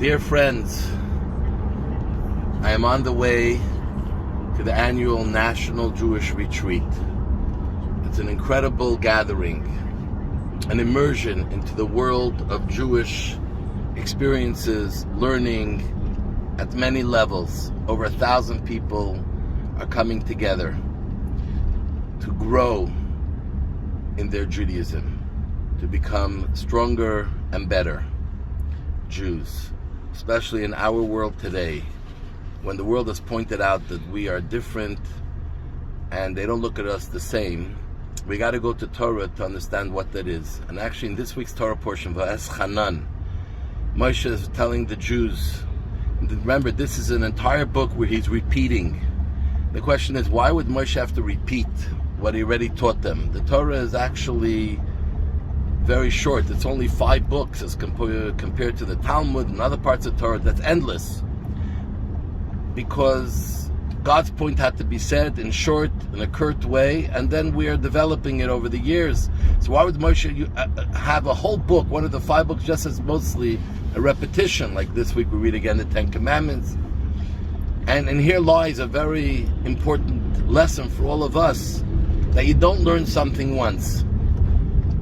Dear friends, I am on the way to the annual National Jewish Retreat. It's an incredible gathering, an immersion into the world of Jewish experiences, learning at many levels. Over 1,000 people are coming together to grow in their Judaism, to become stronger and better Jews, especially in our world today, when the world has pointed out that we are different and they don't look at us the same. We got to go to Torah to understand what that is. And actually in this week's Torah portion, Va'eschanan, Moshe is telling the Jews, remember, this is an entire book where he's repeating. The question is, why would Moshe have to repeat what he already taught them? The Torah is actually very short. It's only 5 books as compared to the Talmud and other parts of Torah. That's endless, because God's point had to be said in short, in a curt way, and then we are developing it over the years. So why would Moshe have a whole book, one of the 5 books, just as mostly a repetition? Like this week we read again the 10 Commandments. And here lies a very important lesson for all of us, that you don't learn something once.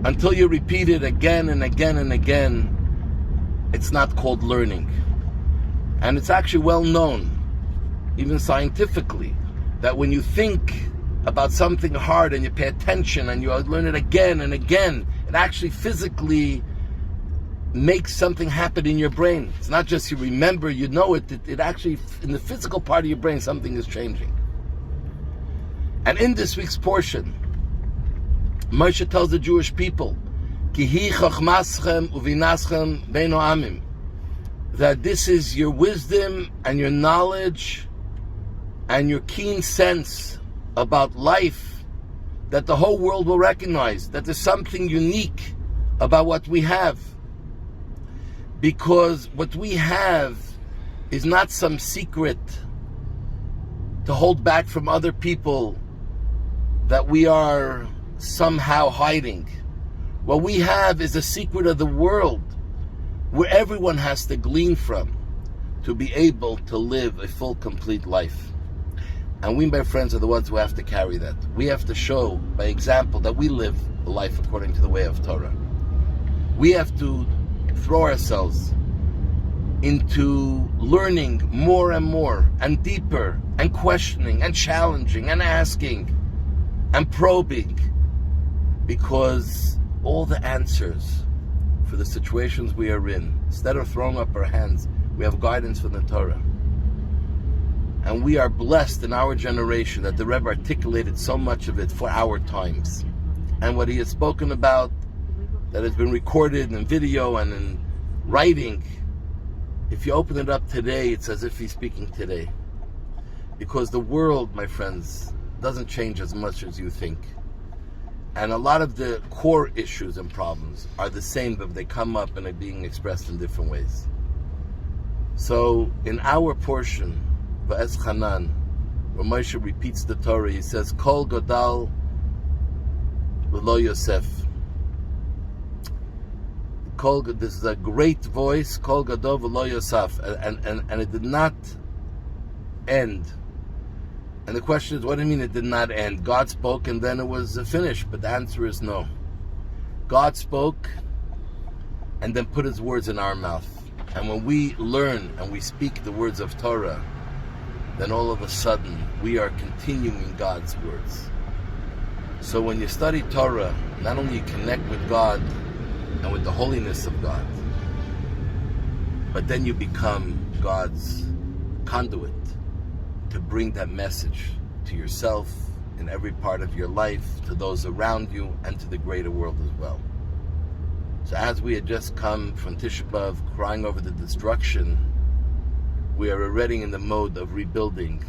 Until you repeat it again and again and again, it's not called learning. And it's actually well known, even scientifically, that when you think about something hard and you pay attention and you learn it again and again, it actually physically makes something happen in your brain. It's not just you remember, you know it, it actually, in the physical part of your brain, something is changing. And in this week's portion, Moshe tells the Jewish people, Kihi chochmaschem uvinaschem beino amim, that this is your wisdom and your knowledge and your keen sense about life, that the whole world will recognize that there's something unique about what we have. Because what we have is not some secret to hold back from other people that we are somehow hiding. What we have is a secret of the world where everyone has to glean from to be able to live a full, complete life. And we, my friends, are the ones who have to carry that. We have to show by example that we live a life according to the way of Torah. We have to throw ourselves into learning more and more and deeper and questioning and challenging and asking and probing, because all the answers for the situations we are in, instead of throwing up our hands, we have guidance from the Torah. And we are blessed in our generation that the Rebbe articulated so much of it for our times. And what he has spoken about, that has been recorded in video and in writing, if you open it up today, it's as if he's speaking today. Because the world, my friends, doesn't change as much as you think. And a lot of the core issues and problems are the same, but they come up and are being expressed in different ways. So in our portion, Va'eschanan, where Moshe repeats the Torah, he says, Kol Godal V'lo Yosef. This is a great voice, Kol Gadol V'lo Yosef, and it did not end. And the question is, what do you mean it did not end? God spoke and then it was finished, but the answer is no. God spoke and then put his words in our mouth. And when we learn and we speak the words of Torah, then all of a sudden we are continuing God's words. So when you study Torah, not only you connect with God and with the holiness of God, but then you become God's conduit to bring that message to yourself in every part of your life, to those around you, and to the greater world as well. So as we had just come from Tisha B'Av, crying over the destruction, we are already in the mode of rebuilding,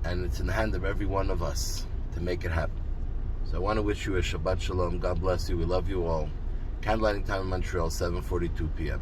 and it's in the hand of every one of us to make it happen. So I want to wish you a Shabbat Shalom. God bless you. We love you all. Candlelighting time in Montreal, 7:42 p.m.